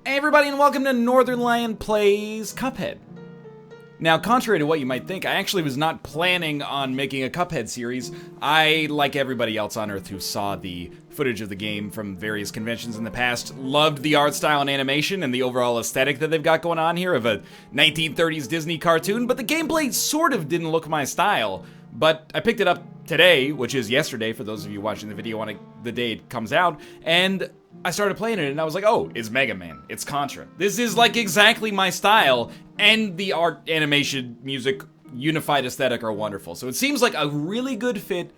Hey everybody, and welcome to Northernlion Plays Cuphead. Now, contrary to what you might think, I actually was not planning on making a Cuphead series. I, like everybody else on Earth who saw the footage of the game from various conventions in the past, loved the art style and animation and the overall aesthetic that they've got going on here of a 1930s Disney cartoon, but the gameplay sort of didn't look my style. But I picked it up today, which is yesterday for those of you watching the video on the day it comes out, and I started playing it and I was like, oh, it's Mega Man, it's Contra. This is like exactly my style, and the art, animation, music, unified aesthetic are wonderful. So it seems like a really good fit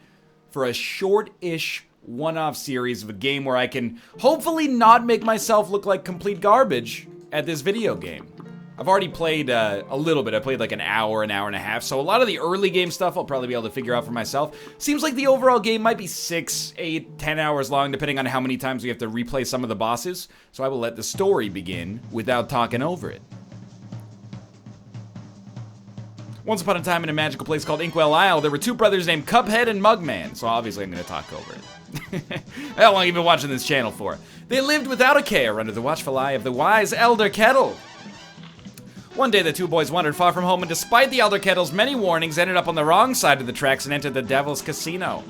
for a short-ish one-off series of a game where I can hopefully not make myself look like complete garbage at this video game. I've already played a little bit. I played like an hour and a half, so a lot of the early game stuff I'll probably be able to figure out for myself. Seems like the overall game might be 6, 8, 10 hours long, depending on how many times we have to replay some of the bosses, so I will let the story begin without talking over it. Once upon a time in a magical place called Inkwell Isle, there were two brothers named Cuphead and Mugman, so obviously I'm going to talk over it. How long have you been watching this channel for? They lived without a care under the watchful eye of the wise Elder Kettle. One day the two boys wandered far from home and despite the Elder Kettle's many warnings ended up on the wrong side of the tracks and entered the Devil's Casino.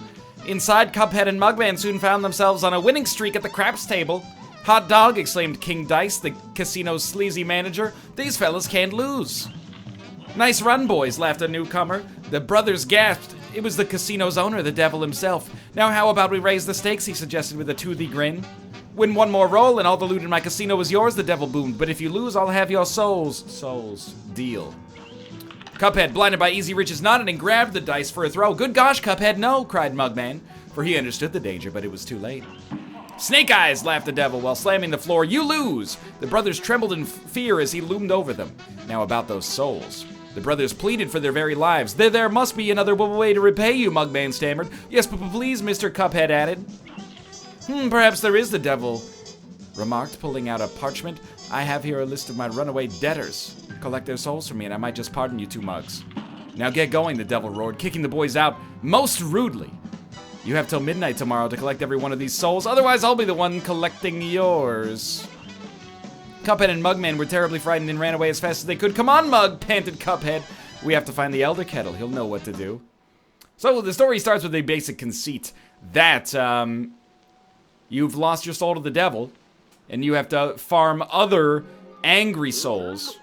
Inside, Cuphead and Mugman soon found themselves on a winning streak at the craps table. "Hot dog," exclaimed King Dice, the casino's sleazy manager. "These fellas can't lose." "Nice run, boys," laughed a newcomer. The brothers gasped. It was the casino's owner, the devil himself. "Now how about we raise the stakes," he suggested with a toothy grin. "Win one more roll and all the loot in my casino is yours," the devil boomed. "But if you lose, I'll have your souls." Souls. Deal. Cuphead, blinded by easy riches, nodded and grabbed the dice for a throw. "Good gosh, Cuphead, no," cried Mugman, for he understood the danger, but it was too late. "Snake eyes," laughed the devil while slamming the floor. "You lose." The brothers trembled in fear as he loomed over them. Now about those souls. The brothers pleaded for their very lives. There must be another way to repay you," Mugman stammered. "Yes, but please," Mr. Cuphead added. Perhaps there is," the devil remarked, pulling out a parchment. "I have here a list of my runaway debtors. Collect their souls for me and I might just pardon you two mugs." "Now get going," the devil roared, kicking the boys out most rudely. "You have till midnight tomorrow to collect every one of these souls, otherwise I'll be the one collecting yours." Cuphead and Mugman were terribly frightened and ran away as fast as they could. "Come on, Mug," panted Cuphead. "We have to find the Elder Kettle. He'll know what to do." So the story starts with a basic conceit that, you've lost your soul to the devil, and you have to farm other angry souls.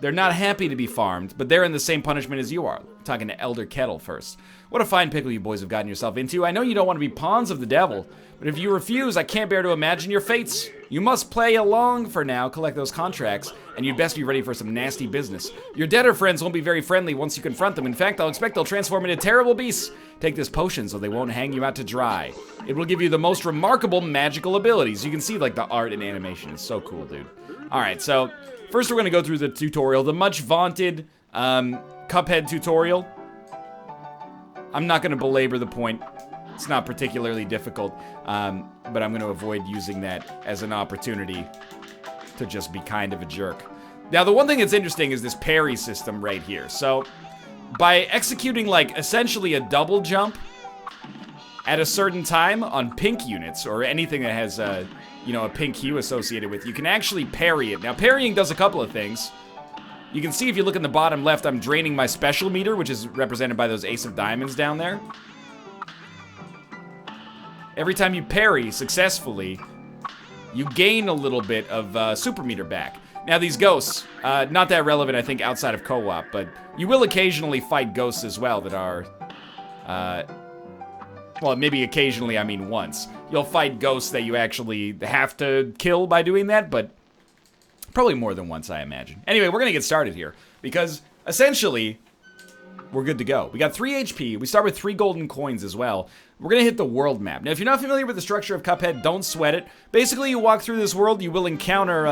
They're not happy to be farmed, but they're in the same punishment as you are. I'm talking to Elder Kettle first. What a fine pickle you boys have gotten yourself into. I know you don't want to be pawns of the devil, but if you refuse, I can't bear to imagine your fates. You must play along for now, collect those contracts, and you'd best be ready for some nasty business. Your debtor friends won't be very friendly once you confront them. In fact, I'll expect they'll transform into terrible beasts. Take this potion so they won't hang you out to dry. It will give you the most remarkable magical abilities. You can see, like, the art and animation is so cool, dude. Alright, so first we're going to go through the tutorial, the much vaunted Cuphead tutorial. I'm not going to belabor the point. It's not particularly difficult, but I'm going to avoid using that as an opportunity to just be kind of a jerk. Now, the one thing that's interesting is this parry system right here. So, by executing, like, essentially a double jump at a certain time on pink units, or anything that has, you know, a pink hue associated with, you can actually parry it. Now, parrying does a couple of things. You can see if you look in the bottom left, I'm draining my special meter, which is represented by those ace of diamonds down there. Every time you parry successfully, you gain a little bit of super meter back. Now these ghosts, not that relevant I think outside of co-op, but you will occasionally fight ghosts as well that are, well, maybe occasionally, I mean once. You'll fight ghosts that you actually have to kill by doing that, but probably more than once, I imagine. Anyway, we're gonna get started here, because essentially, we're good to go. We got 3 HP, we start with 3 golden coins as well. We're gonna hit the world map. Now, if you're not familiar with the structure of Cuphead, don't sweat it. Basically, you walk through this world, you will encounter,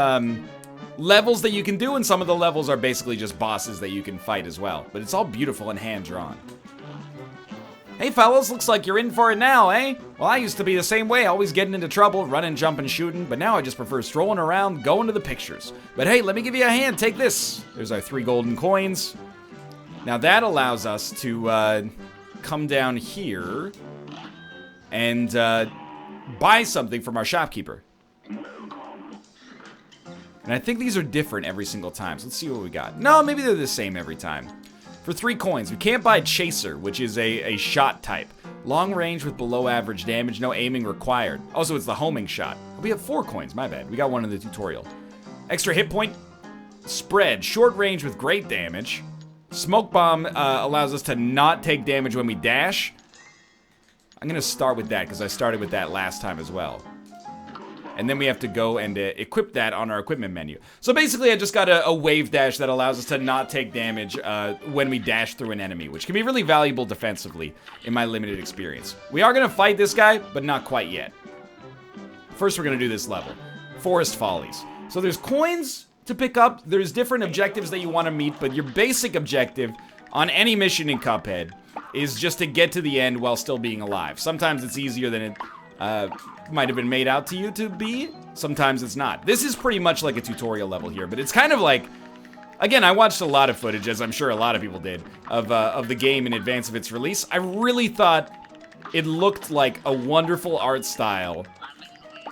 levels that you can do, and some of the levels are basically just bosses that you can fight as well. But it's all beautiful and hand-drawn. "Hey, fellas, looks like you're in for it now, eh? Well, I used to be the same way, always getting into trouble, running, jumping, shooting, but now I just prefer strolling around, going to the pictures. But hey, let me give you a hand, take this." There's our 3 golden coins. Now that allows us to come down here and buy something from our shopkeeper. And I think these are different every single time. So let's see what we got. No, maybe they're the same every time. For 3 coins, we can't buy Chaser, which is a shot type. Long range with below average damage, no aiming required. Also, it's the homing shot. We have 4 coins, my bad. We got one in the tutorial. Extra hit point. Spread, short range with great damage. Smoke bomb allows us to not take damage when we dash. I'm gonna start with that because I started with that last time as well. And then we have to go and equip that on our equipment menu. So basically I just got a wave dash that allows us to not take damage when we dash through an enemy, which can be really valuable defensively in my limited experience. We are gonna fight this guy, but not quite yet. First we're gonna do this level. Forest Follies. So there's coins to pick up, there's different objectives that you want to meet, but your basic objective on any mission in Cuphead is just to get to the end while still being alive. Sometimes it's easier than it might have been made out to you to be. Sometimes it's not. This is pretty much like a tutorial level here, but it's kind of like, again, I watched a lot of footage, as I'm sure a lot of people did, of the game in advance of its release. I really thought it looked like a wonderful art style,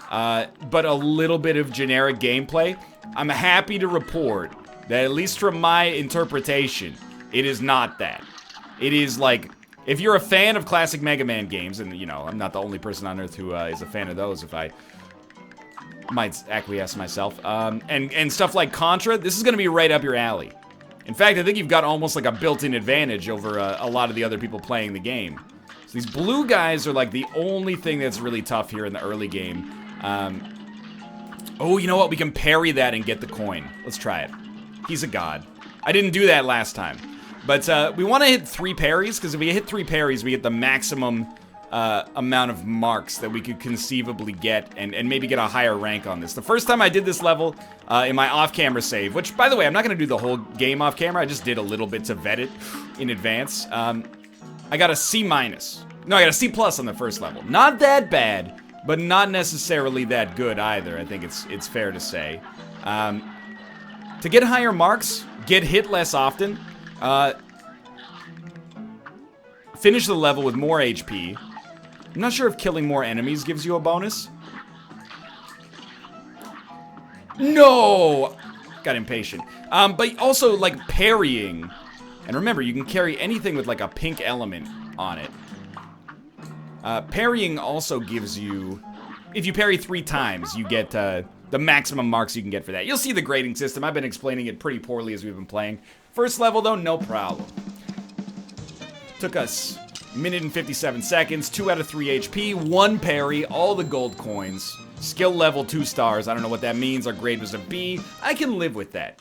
but a little bit of generic gameplay. I'm happy to report that, at least from my interpretation, it is not that. It is like, if you're a fan of classic Mega Man games, and, you know, I'm not the only person on Earth who is a fan of those, if I might acquiesce myself, and stuff like Contra, this is going to be right up your alley. In fact, I think you've got almost like a built-in advantage over a lot of the other people playing the game. So these blue guys are like the only thing that's really tough here in the early game. Oh, you know what? We can parry that and get the coin. Let's try it. He's a god. I didn't do that last time. But we want to hit 3 parries, because if we hit 3 parries, we get the maximum amount of marks that we could conceivably get, and maybe get a higher rank on this. The first time I did this level in my off-camera save, which, by the way, I'm not going to do the whole game off-camera. I just did a little bit to vet it in advance. I got a C-. No, I got a C+ on the first level. Not that bad, but not necessarily that good either, I think it's fair to say. To get higher marks, get hit less often, finish the level with more HP. I'm not sure if killing more enemies gives you a bonus. No! Got impatient. But also, like, parrying. And remember, you can carry anything with, like, a pink element on it. Parrying also gives you... If you parry 3 times, you get the maximum marks you can get for that. You'll see the grading system. I've been explaining it pretty poorly as we've been playing. First level, though, no problem. Took us a minute and 57 seconds, 2 out of 3 HP, 1 parry, all the gold coins. Skill level 2 stars. I don't know what that means. Our grade was a B. I can live with that.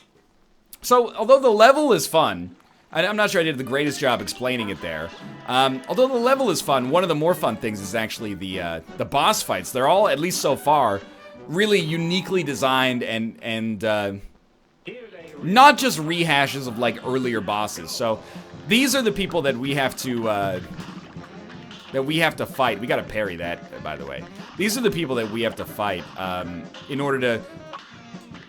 So, although the level is fun, I'm not sure I did the greatest job explaining it there. Although the level is fun, one of the more fun things is actually the boss fights. They're all, at least so far, really uniquely designed and not just rehashes of, like, earlier bosses. So these are the people that we have to fight. We gotta parry that, by the way. These are the people that we have to fight in order to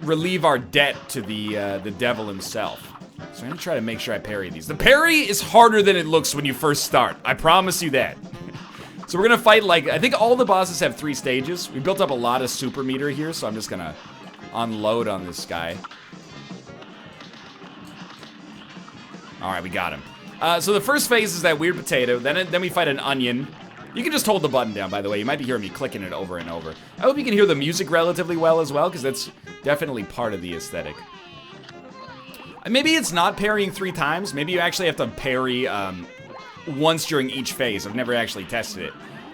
relieve our debt to the devil himself. So I'm gonna try to make sure I parry these. The parry is harder than it looks when you first start. I promise you that. So we're gonna fight, like, I think all the bosses have 3 stages. We built up a lot of super meter here, so I'm just gonna unload on this guy. Alright, we got him. So the first phase is that weird potato, then we fight an onion. You can just hold the button down, by the way. You might be hearing me clicking it over and over. I hope you can hear the music relatively well as well, because that's definitely part of the aesthetic. Maybe it's not parrying 3 times. Maybe you actually have to parry once during each phase. I've never actually tested it.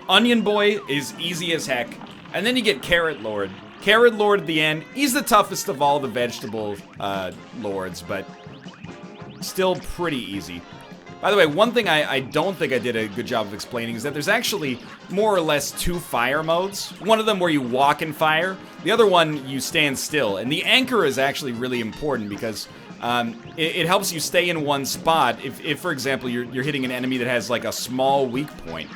Onion Boy is easy as heck. And then you get Carrot Lord. Carrot Lord at the end. He's the toughest of all the vegetable lords, but still pretty easy. By the way, one thing I don't think I did a good job of explaining is that there's actually more or less 2 fire modes. One of them where you walk and fire. The other one, you stand still. And the anchor is actually really important because it helps you stay in one spot. If for example, you're hitting an enemy that has like a small weak point,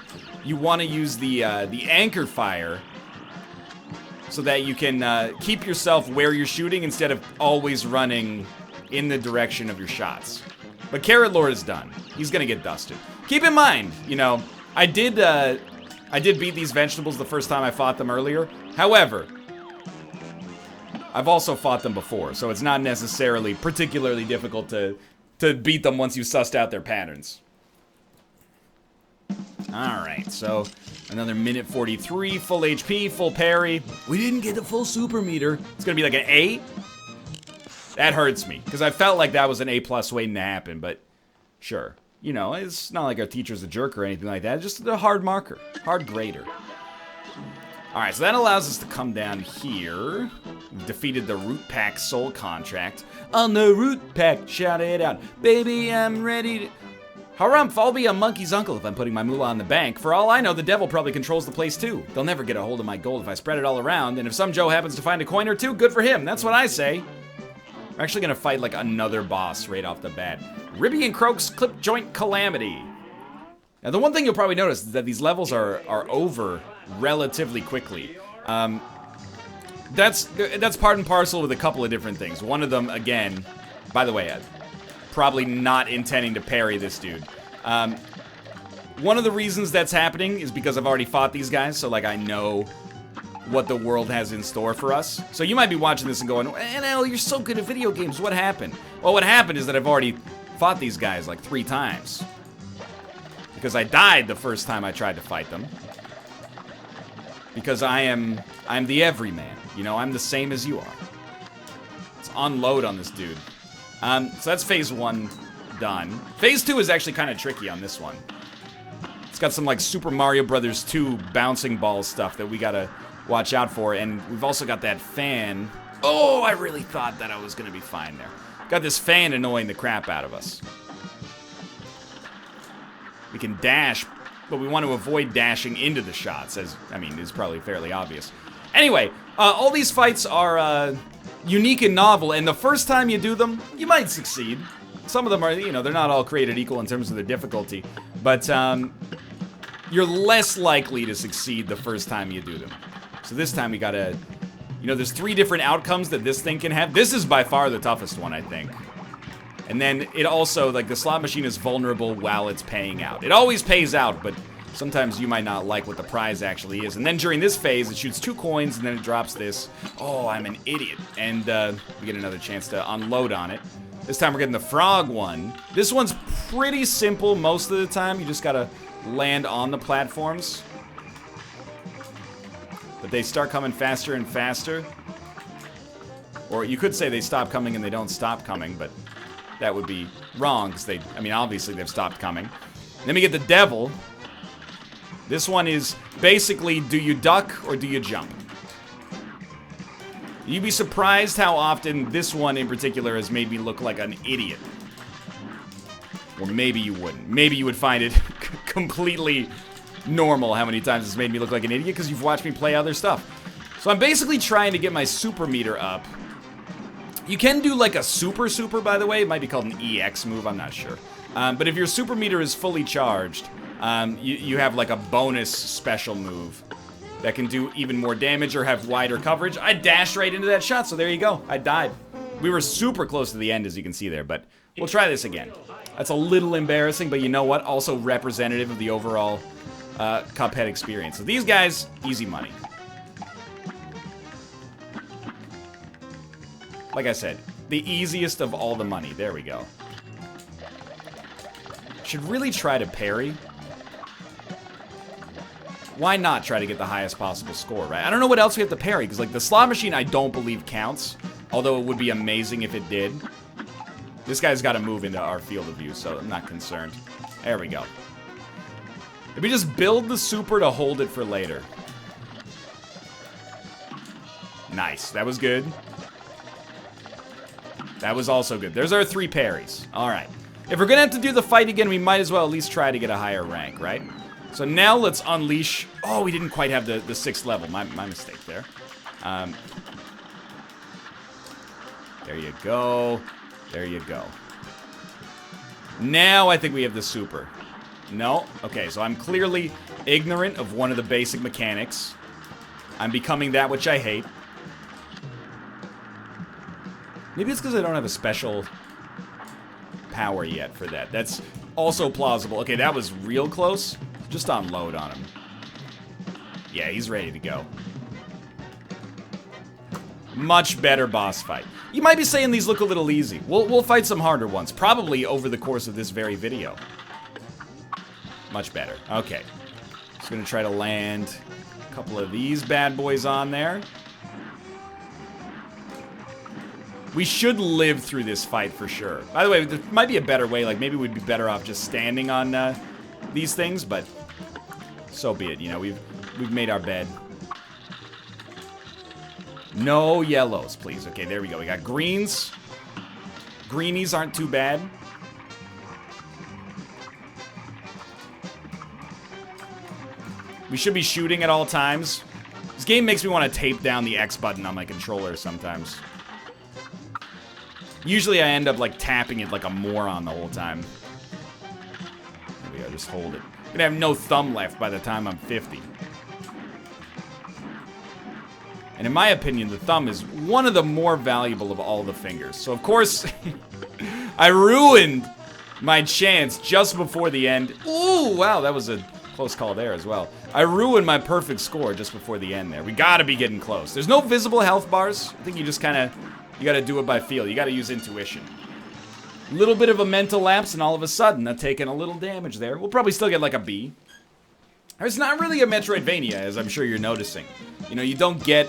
you want to use the anchor fire so that you can keep yourself where you're shooting instead of always running in the direction of your shots. But Carrot Lord is done. He's gonna get dusted. Keep in mind, you know, I did beat these vegetables the first time I fought them earlier. However, I've also fought them before, so it's not necessarily particularly difficult to beat them once you've sussed out their patterns. Alright, so another minute 43, full HP, full parry. We didn't get the full super meter. It's gonna be like an A? That hurts me, because I felt like that was an A+ waiting to happen, but sure. You know, it's not like our teacher's a jerk or anything like that, it's just a hard marker, hard grader. Alright, so that allows us to come down here. We've defeated the Root Pack Soul Contract. On the Root Pack, shout it out. Baby, I'm ready to... Harumph, I'll be a monkey's uncle if I'm putting my moolah in the bank. For all I know, the devil probably controls the place too. They'll never get a hold of my gold if I spread it all around, and if some Joe happens to find a coin or two, good for him. That's what I say. We're actually gonna fight like another boss right off the bat. Ribby and Croak's Clip Joint Calamity. Now the one thing you'll probably notice is that these levels are over relatively quickly. That's part and parcel with a couple of different things. One of them, again, by the way, probably not intending to parry this dude. One of the reasons that's happening is because I've already fought these guys, so like I know what the world has in store for us. So you might be watching this and going, NL, you're so good at video games, what happened? Well, what happened is that I've already fought these guys like 3 times. Because I died the first time I tried to fight them. Because I'm the everyman. You know, I'm the same as you are. Let's unload on this dude. So that's phase 1 done. Phase 2 is actually kind of tricky on this one. It's got some like Super Mario Brothers 2 bouncing ball stuff that we gotta watch out for, and we've also got that fan. Oh, I really thought that I was gonna be fine there. Got this fan annoying the crap out of us. We can dash, but we want to avoid dashing into the shots, as, I mean, is probably fairly obvious. Anyway, all these fights are unique and novel, and the first time you do them, you might succeed. Some of them are, you know, they're not all created equal in terms of their difficulty, but you're less likely to succeed the first time you do them. So this time we gotta, you know, there's 3 different outcomes that this thing can have. This is by far the toughest one, I think. And then it also, like, the slot machine is vulnerable while it's paying out. It always pays out, but sometimes you might not like what the prize actually is. And then during this phase, it shoots 2 coins, and then it drops this. Oh, I'm an idiot. And we get another chance to unload on it. This time we're getting the frog one. This one's pretty simple most of the time. You just gotta land on the platforms. But they start coming faster and faster. Or you could say they stop coming and they don't stop coming, but that would be wrong, because they, I mean, obviously they've stopped coming. Then we get the devil. This one is basically, do you duck or do you jump? You'd be surprised how often this one in particular has made me look like an idiot. Or maybe you wouldn't. Maybe you would find it completely normal how many times it's made me look like an idiot because you've watched me play other stuff. So I'm basically trying to get my super meter up. You can do like a super, by the way. It might be called an EX move, I'm not sure. But if your super meter is fully charged, you have like a bonus special move that can do even more damage or have wider coverage. I dashed right into that shot, so there you go. I died. We were super close to the end, as you can see there, but we'll try this again. That's a little embarrassing, but you know what? Also representative of the overall Cuphead experience. So these guys, easy money. Like I said, the easiest of all the money. There we go. Should really try to parry. Why not try to get the highest possible score, right? I don't know what else we have to parry, because like the slot machine I don't believe counts, although it would be amazing if it did. This guy's got to move into our field of view, so I'm not concerned. There we go. If we just build the super to hold it for later. Nice, that was good. That was also good. There's our 3 parries. All right. If we're gonna have to do the fight again, we might as well at least try to get a higher rank, right? So now let's unleash. Oh, we didn't quite have the 6th level. My mistake there. There you go. There you go. Now I think we have the super. No? Okay, so I'm clearly ignorant of one of the basic mechanics. I'm becoming that which I hate. Maybe it's because I don't have a special power yet for that. That's also plausible. Okay, that was real close. Just unload on him. Yeah, he's ready to go. Much better boss fight. You might be saying these look a little easy. We'll fight some harder ones, probably over the course of this very video. Much better. Okay. Just gonna try to land a couple of these bad boys on there. We should live through this fight for sure. By the way, there might be a better way. Like, maybe we'd be better off just standing on these things, but so be it. You know, we've made our bed. No yellows, please. Okay, there we go. We got greens. Greenies aren't too bad. We should be shooting at all times. This game makes me want to tape down the X button on my controller sometimes. Usually I end up, like, tapping it like a moron the whole time. There we go, just hold it. I'm gonna have no thumb left by the time I'm 50. And in my opinion, the thumb is one of the more valuable of all the fingers. So, of course, I ruined my chance just before the end. Ooh, wow, that was a close call there as well. I ruined my perfect score just before the end there. We gotta be getting close. There's no visible health bars. I think you just kind of, you gotta do it by feel. You gotta use intuition. A little bit of a mental lapse, and all of a sudden, I've taken a little damage there. We'll probably still get like a B. It's not really a Metroidvania, as I'm sure you're noticing. You know, you don't get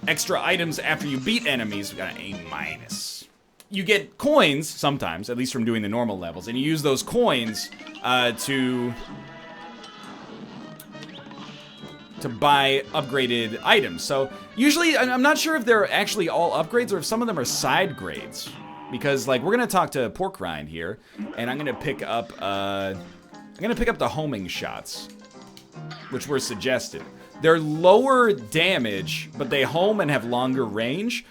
extra items after you beat enemies. We got an A-. You get coins, sometimes, at least from doing the normal levels, and you use those coins to buy upgraded items. So, usually, I'm not sure if they're actually all upgrades or if some of them are side grades. Because, like, we're gonna talk to Pork Rind here, and I'm gonna pick up the homing shots, which were suggested. They're lower damage, but they home and have longer range.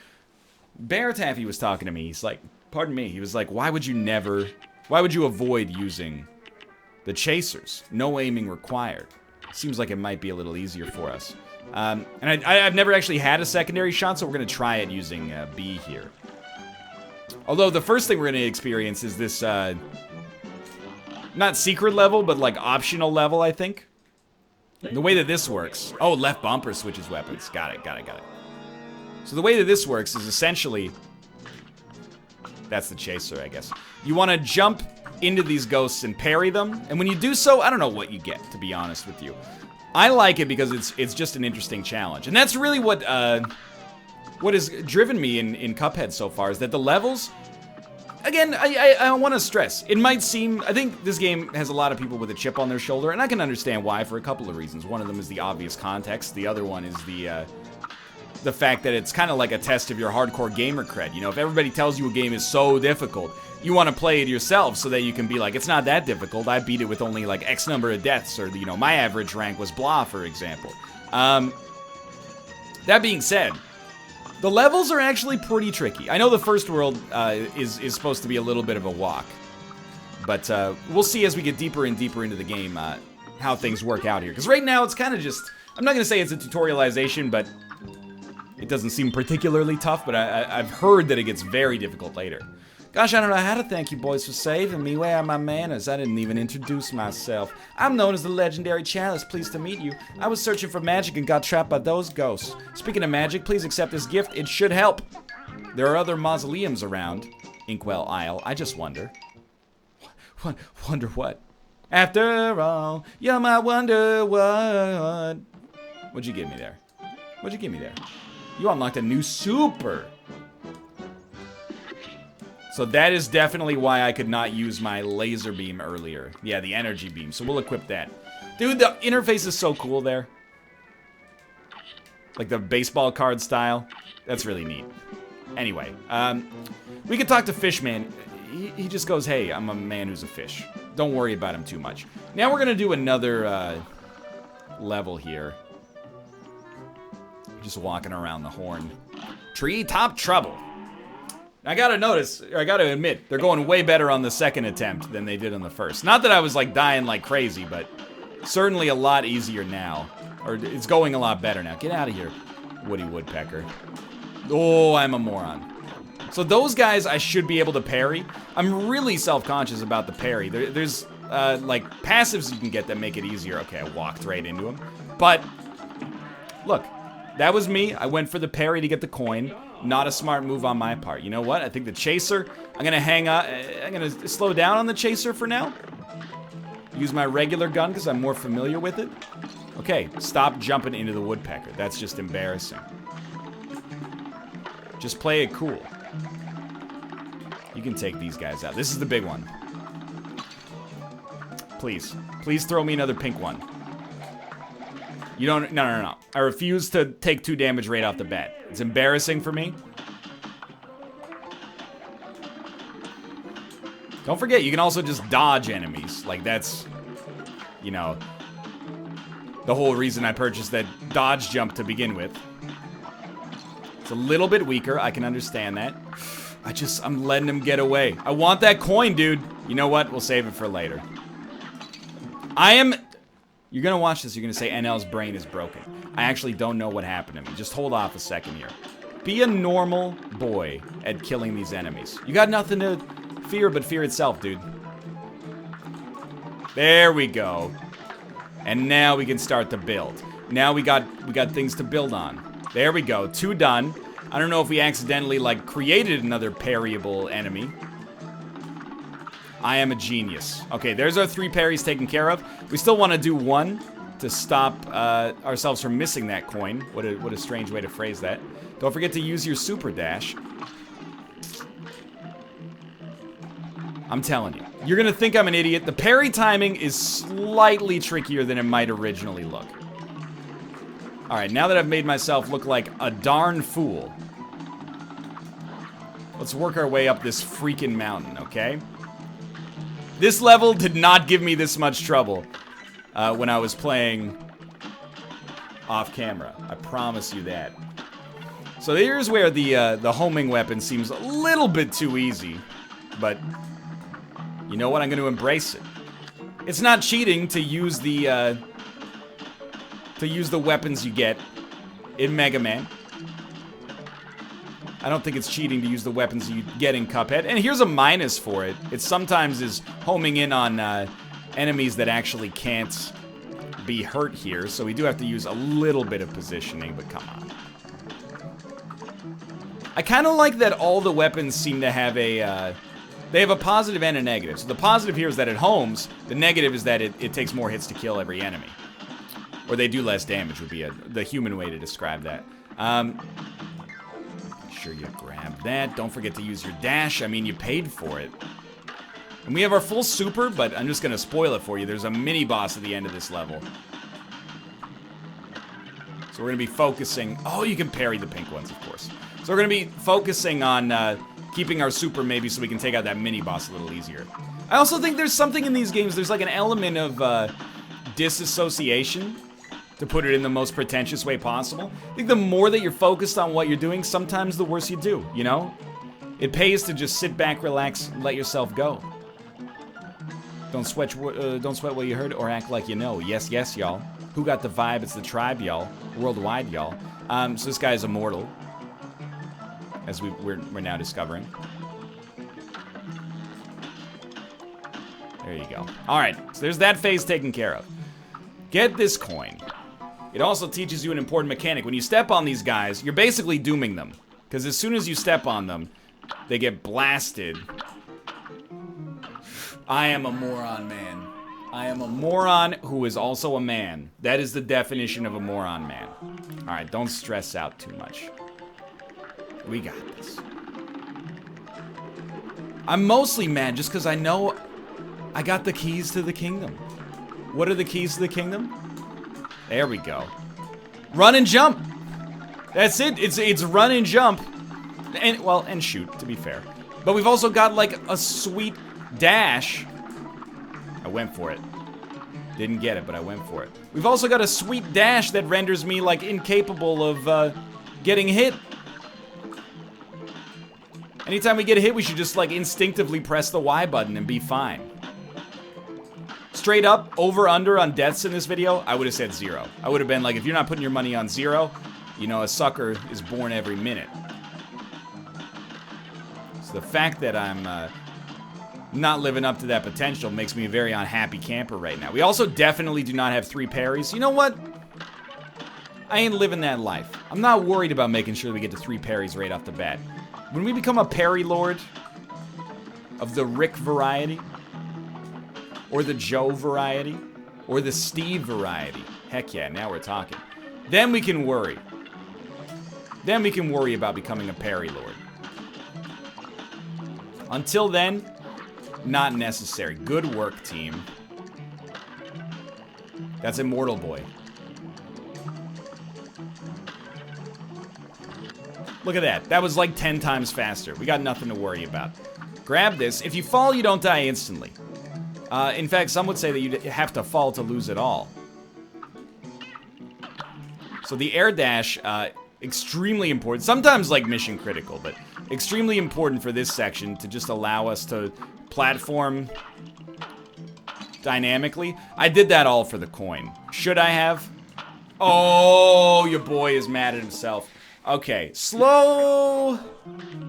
Bear Taffy was talking to me. He's like, pardon me. He was like, why would you avoid using the chasers? No aiming required. Seems like it might be a little easier for us. And I've never actually had a secondary shot, so we're gonna try it using B here. Although the first thing we're going to experience is this, not secret level, but like optional level, I think. The way that this works... Oh, left bumper switches weapons. Got it. So the way that this works is essentially... That's the chaser, I guess. You want to jump into these ghosts and parry them. And when you do so, I don't know what you get, to be honest with you. I like it because it's just an interesting challenge. And that's really what has driven me in Cuphead so far, is that the levels... Again, I want to stress, it might seem... I think this game has a lot of people with a chip on their shoulder, and I can understand why for a couple of reasons. One of them is the obvious context. The other one is the fact that it's kind of like a test of your hardcore gamer cred. You know, if everybody tells you a game is so difficult, you want to play it yourself so that you can be like, it's not that difficult. I beat it with only like X number of deaths, or, you know, my average rank was blah, for example. That being said, the levels are actually pretty tricky. I know the first world is supposed to be a little bit of a walk. But we'll see as we get deeper and deeper into the game how things work out here. Because right now it's kind of just... I'm not going to say it's a tutorialization, but it doesn't seem particularly tough. But I've heard that it gets very difficult later. Gosh, I don't know how to thank you boys for saving me. Where are my manners? I didn't even introduce myself. I'm known as the legendary Chalice. Pleased to meet you. I was searching for magic and got trapped by those ghosts. Speaking of magic, please accept this gift. It should help. There are other mausoleums around Inkwell Isle. I just wonder. Wonder what? After all, you might wonder what. What'd you give me there? What'd you give me there? You unlocked a new super. So that is definitely why I could not use my laser beam earlier. Yeah, the energy beam. So we'll equip that. Dude, the interface is so cool there. Like the baseball card style. That's really neat. Anyway, we could talk to Fishman. He just goes, hey, I'm a man who's a fish. Don't worry about him too much. Now we're going to do another level here. Just walking around the horn. Treetop Trouble. I gotta admit, they're going way better on the second attempt than they did on the first. Not that I was like dying like crazy, but certainly a lot easier now. Or it's going a lot better now. Get out of here, Woody Woodpecker. Oh, I'm a moron. So those guys I should be able to parry. I'm really self-conscious about the parry. There's like passives you can get that make it easier. Okay, I walked right into him. But look, That was me. I went for the parry to get the coin. Not a smart move on my part. You know what? I think the chaser, I'm gonna hang on. I'm gonna slow down on the chaser for now. Use my regular gun because I'm more familiar with it. Okay, stop jumping into the woodpecker. That's just embarrassing. Just play it cool. You can take these guys out. This is the big one. Please. Please throw me another pink one. You don't... No. I refuse to take 2 damage right off the bat. It's embarrassing for me. Don't forget, you can also just dodge enemies. Like, that's... You know... The whole reason I purchased that dodge jump to begin with. It's a little bit weaker. I can understand that. I'm letting him get away. I want that coin, dude. You know what? We'll save it for later. You're gonna watch this, you're gonna say NL's brain is broken. I actually don't know what happened to me. Just hold off a second here. Be a normal boy at killing these enemies. You got nothing to fear but fear itself, dude. There we go. And now we can start to build. Now we got things to build on. There we go, 2 done. I don't know if we accidentally, like, created another parryable enemy. I am a genius. Okay, there's our 3 parries taken care of. We still want to do 1 to stop ourselves from missing that coin. What a strange way to phrase that. Don't forget to use your super dash. I'm telling you. You're gonna think I'm an idiot. The parry timing is slightly trickier than it might originally look. Alright, now that I've made myself look like a darn fool, let's work our way up this freaking mountain, okay? This level did not give me this much trouble when I was playing off camera. I promise you that. So here's where the homing weapon seems a little bit too easy, but you know what? I'm going to embrace it. It's not cheating to use the weapons you get in Mega Man. I don't think it's cheating to use the weapons you get in Cuphead. And here's a minus for it. It sometimes is homing in on enemies that actually can't be hurt here. So we do have to use a little bit of positioning, but come on. I kind of like that all the weapons seem to have a... they have a positive and a negative. So the positive here is that it homes. The negative is that it takes more hits to kill every enemy. Or they do less damage would be the human way to describe that. Sure you grab that. Don't forget to use your dash. I mean, you paid for it. And we have our full super, but I'm just going to spoil it for you. There's a mini-boss at the end of this level. So we're going to be focusing... Oh, you can parry the pink ones, of course. So we're going to be focusing on keeping our super maybe so we can take out that mini-boss a little easier. I also think there's something in these games. There's like an element of disassociation, to put it in the most pretentious way possible. I think the more that you're focused on what you're doing, sometimes the worse you do, you know? It pays to just sit back, relax, and let yourself go. Don't sweat what you heard or act like you know. Yes, yes, y'all. Who got the vibe? It's the tribe, y'all. Worldwide, y'all. So this guy is immortal, as we're now discovering. There you go. All right, so there's that phase taken care of. Get this coin. It also teaches you an important mechanic. When you step on these guys, you're basically dooming them. Because as soon as you step on them, they get blasted. I am a moron, man. I am a moron who is also a man. That is the definition of a moron, man. Alright, don't stress out too much. We got this. I'm mostly mad just because I know I got the keys to the kingdom. What are the keys to the kingdom? There we go. Run and jump. That's it. It's run and jump. And shoot, to be fair. But we've also got like a sweet dash. I went for it. Didn't get it, but I went for it. We've also got a sweet dash that renders me like incapable of getting hit. Anytime we get hit, we should just like instinctively press the Y button and be fine. Straight up, over, under on deaths in this video, I would have said 0. I would have been like, if you're not putting your money on 0, you know, a sucker is born every minute. So the fact that I'm not living up to that potential makes me a very unhappy camper right now. We also definitely do not have 3 parries. You know what? I ain't living that life. I'm not worried about making sure we get to 3 parries right off the bat. When we become a parry lord of the Rick variety, or the Joe variety, or the Steve variety, heck yeah, now we're talking. Then we can worry. Then we can worry about becoming a parry lord. Until then, not necessary. Good work, team. That's Immortal Boy. Look at that. That was like 10 times faster. We got nothing to worry about. Grab this. If you fall, you don't die instantly. In fact, some would say that you have to fall to lose it all. So the air dash, extremely important. Sometimes like mission critical, but extremely important for this section to just allow us to platform dynamically. I did that all for the coin. Should I have? Oh, your boy is mad at himself. Okay, slow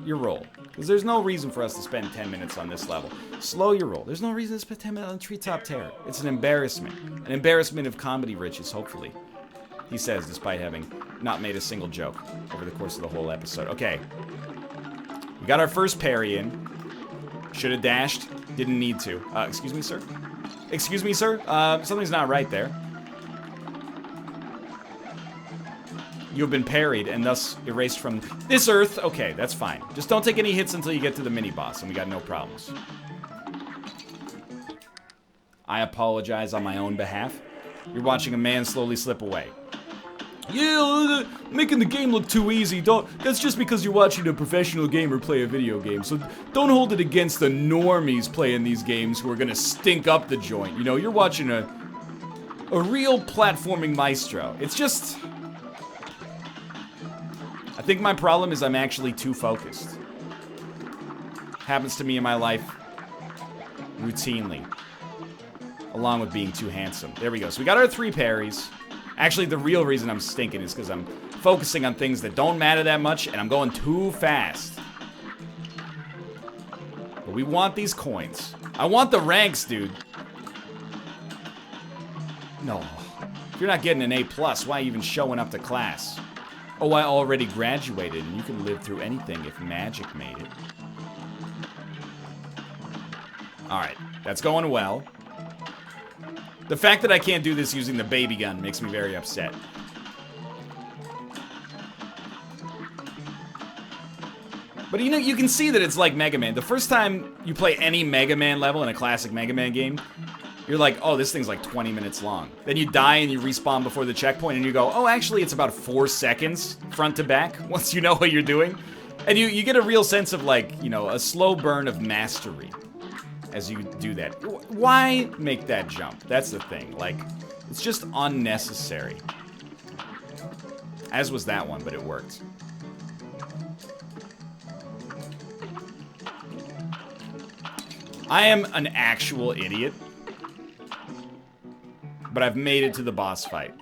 your roll. Because there's no reason for us to spend 10 minutes on this level. Slow your roll. There's no reason to spend 10 minutes on Treetop Terror. It's an embarrassment. An embarrassment of comedy riches, hopefully. He says, despite having not made a single joke over the course of the whole episode. Okay. We got our first parry in. Should have dashed. Didn't need to. Excuse me, sir? Excuse me, sir? Something's not right there. You have been parried and thus erased from this earth. Okay, that's fine. Just don't take any hits until you get to the mini-boss, and we got no problems. I apologize on my own behalf. You're watching a man slowly slip away. Yeah, making the game look too easy. That's just because you're watching a professional gamer play a video game. So don't hold it against the normies playing these games who are gonna stink up the joint. You know, you're watching a real platforming maestro. It's just... I think my problem is I'm actually too focused. Happens to me in my life routinely. Along with being too handsome. There we go. So we got our 3 parries. Actually, the real reason I'm stinking is because I'm focusing on things that don't matter that much, and I'm going too fast. But we want these coins. I want the ranks, dude. No. If you're not getting an A+, why even showing up to class? Oh, I already graduated, and you can live through anything if magic made it. Alright, that's going well. The fact that I can't do this using the baby gun makes me very upset. But you know, you can see that it's like Mega Man. The first time you play any Mega Man level in a classic Mega Man game, you're like, oh, this thing's like 20 minutes long. Then you die and you respawn before the checkpoint and you go, oh, actually it's about 4 seconds front to back once you know what you're doing. And you get a real sense of like, you know, a slow burn of mastery as you do that. Why make that jump? That's the thing. Like, it's just unnecessary. As was that one, but it worked. I am an actual idiot. But I've made it to the boss fight.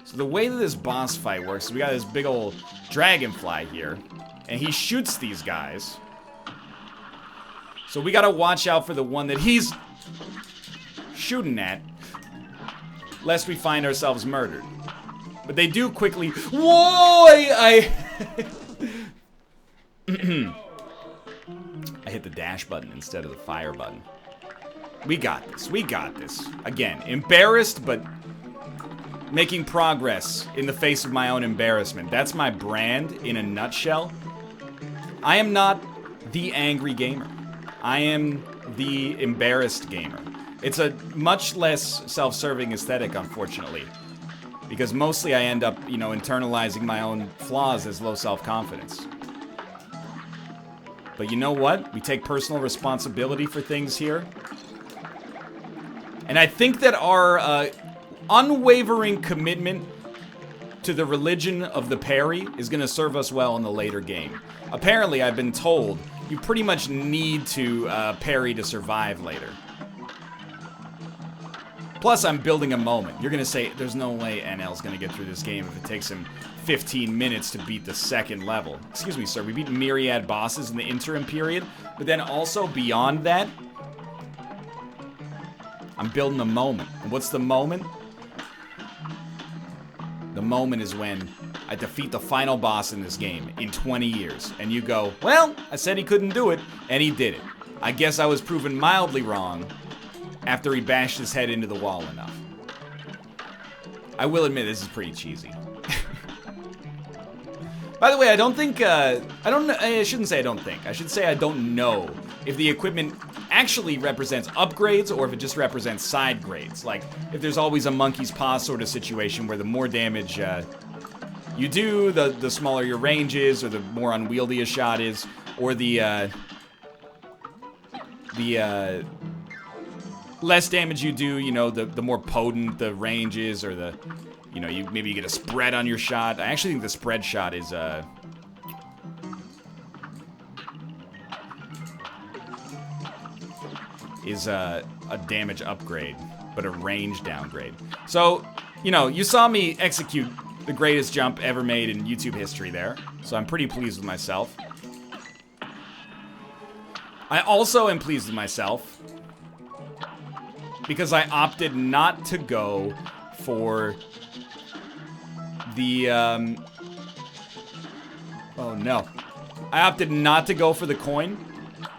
So the way that this boss fight works is we got this big old dragonfly here. And he shoots these guys. So we gotta watch out for the one that he's shooting at. Lest we find ourselves murdered. But they do quickly... Whoa! I hit the dash button instead of the fire button. We got this. We got this. Again, embarrassed, but making progress in the face of my own embarrassment. That's my brand in a nutshell. I am not the angry gamer. I am the embarrassed gamer. It's a much less self-serving aesthetic, unfortunately. Because mostly I end up, you know, internalizing my own flaws as low self-confidence. But you know what? We take personal responsibility for things here. And I think that our unwavering commitment to the religion of the parry is going to serve us well in the later game. Apparently, I've been told you pretty much need to parry to survive later. Plus, I'm building a moment. You're going to say, there's no way NL's going to get through this game if it takes him 15 minutes to beat the second level. Excuse me, sir. We beat myriad bosses in the interim period. But then also, beyond that, I'm building a moment. And what's the moment? The The moment is when I defeat the final boss in this game in 20 years. And you go, well, I said he couldn't do it, and he did it. I guess I was proven mildly wrong after he bashed his head into the wall enough. I will admit this is pretty cheesy. By the way, I don't think, I shouldn't say I don't think. I should say I don't know if the equipment actually represents upgrades or if it just represents side grades. Like, if there's always a monkey's paw sort of situation where the more damage you do, the smaller your range is, or the more unwieldy a shot is, or the less damage you do, you know, the more potent the range is, or the, you know, maybe you get a spread on your shot. I actually think the spread shot is a damage upgrade, but a range downgrade. So, you know, you saw me execute the greatest jump ever made in YouTube history there, so I'm pretty pleased with myself. I also am pleased with myself because I opted not to go for the, oh no. I opted not to go for the coin,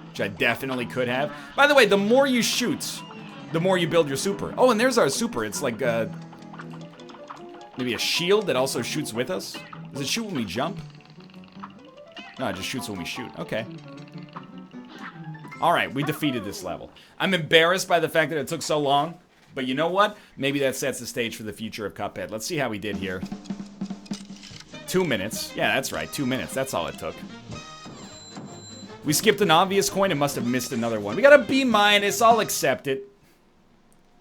which I definitely could have. By the way, the more you shoot, the more you build your super. Oh, and there's our super. It's like, maybe a shield that also shoots with us. Does it shoot when we jump? No, it just shoots when we shoot. Okay. Alright, we defeated this level. I'm embarrassed by the fact that it took so long, but you know what? Maybe that sets the stage for the future of Cuphead. Let's see how we did here. 2 minutes. Yeah, that's right, 2 minutes. That's all it took. We skipped an obvious coin and must have missed another one. We got a B-. I'll accept it.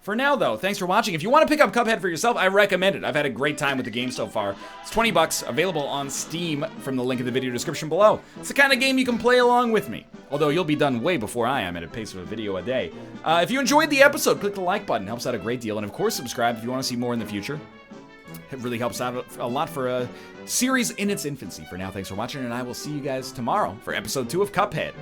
For now, though, thanks for watching. If you want to pick up Cuphead for yourself, I recommend it. I've had a great time with the game so far. It's 20 bucks, available on Steam from the link in the video description below. It's the kind of game you can play along with me, although you'll be done way before I am at a pace of a video a day. If you enjoyed the episode, click the like button. It helps out a great deal. And of course, subscribe if you want to see more in the future. It really helps out a lot for a series in its infancy. For now, thanks for watching, and I will see you guys tomorrow for episode 2 of Cuphead.